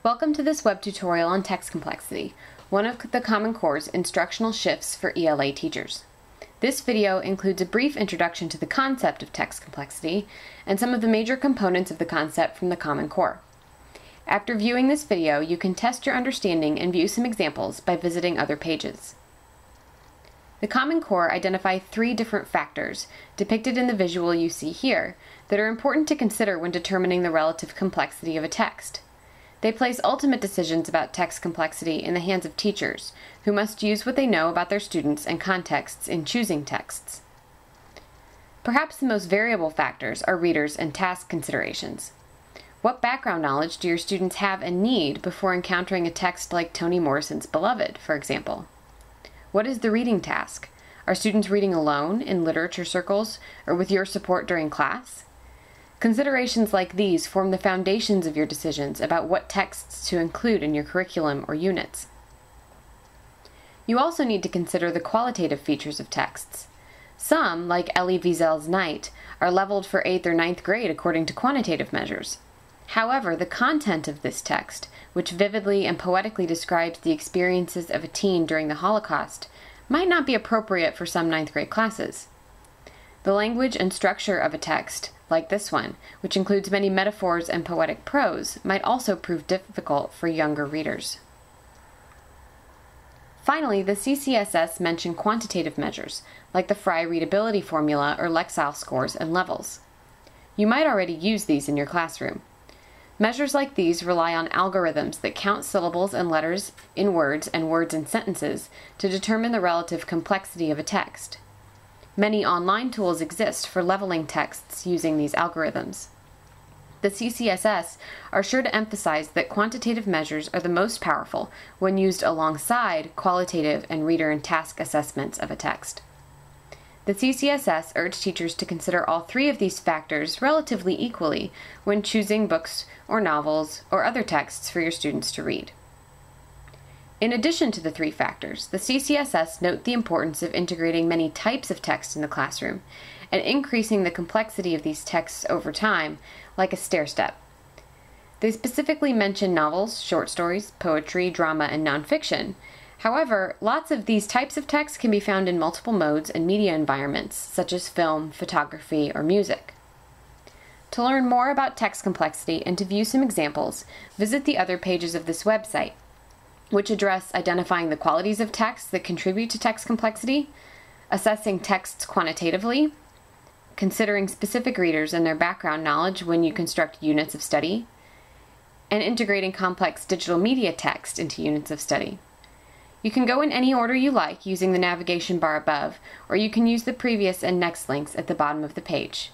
Welcome to this web tutorial on text complexity, one of the Common Core's instructional shifts for ELA teachers. This video includes a brief introduction to the concept of text complexity and some of the major components of the concept from the Common Core. After viewing this video, you can test your understanding and view some examples by visiting other pages. The Common Core identify three different factors, depicted in the visual you see here, that are important to consider when determining the relative complexity of a text. They place ultimate decisions about text complexity in the hands of teachers, who must use what they know about their students and contexts in choosing texts. Perhaps the most variable factors are readers and task considerations. What background knowledge do your students have and need before encountering a text like Toni Morrison's Beloved, for example? What is the reading task? Are students reading alone in literature circles or with your support during class? Considerations like these form the foundations of your decisions about what texts to include in your curriculum or units. You also need to consider the qualitative features of texts. Some, like Elie Wiesel's Night, are leveled for 8th or 9th grade according to quantitative measures. However, the content of this text, which vividly and poetically describes the experiences of a teen during the Holocaust, might not be appropriate for some 9th grade classes. The language and structure of a text, like this one, which includes many metaphors and poetic prose, might also prove difficult for younger readers. Finally, the CCSS mention quantitative measures, like the Frye readability formula or Lexile scores and levels. You might already use these in your classroom. Measures like these rely on algorithms that count syllables and letters in words and words in sentences to determine the relative complexity of a text. Many online tools exist for leveling texts using these algorithms. The CCSS are sure to emphasize that quantitative measures are the most powerful when used alongside qualitative and reader and task assessments of a text. The CCSS urge teachers to consider all three of these factors relatively equally when choosing books or novels or other texts for your students to read. In addition to the three factors, the CCSS note the importance of integrating many types of text in the classroom and increasing the complexity of these texts over time, like a stair-step. They specifically mention novels, short stories, poetry, drama, and nonfiction. However, lots of these types of text can be found in multiple modes and media environments, such as film, photography, or music. To learn more about text complexity and to view some examples, visit the other pages of this website, which address identifying the qualities of text that contribute to text complexity, assessing texts quantitatively, considering specific readers and their background knowledge when you construct units of study, and integrating complex digital media text into units of study. You can go in any order you like using the navigation bar above, or you can use the previous and next links at the bottom of the page.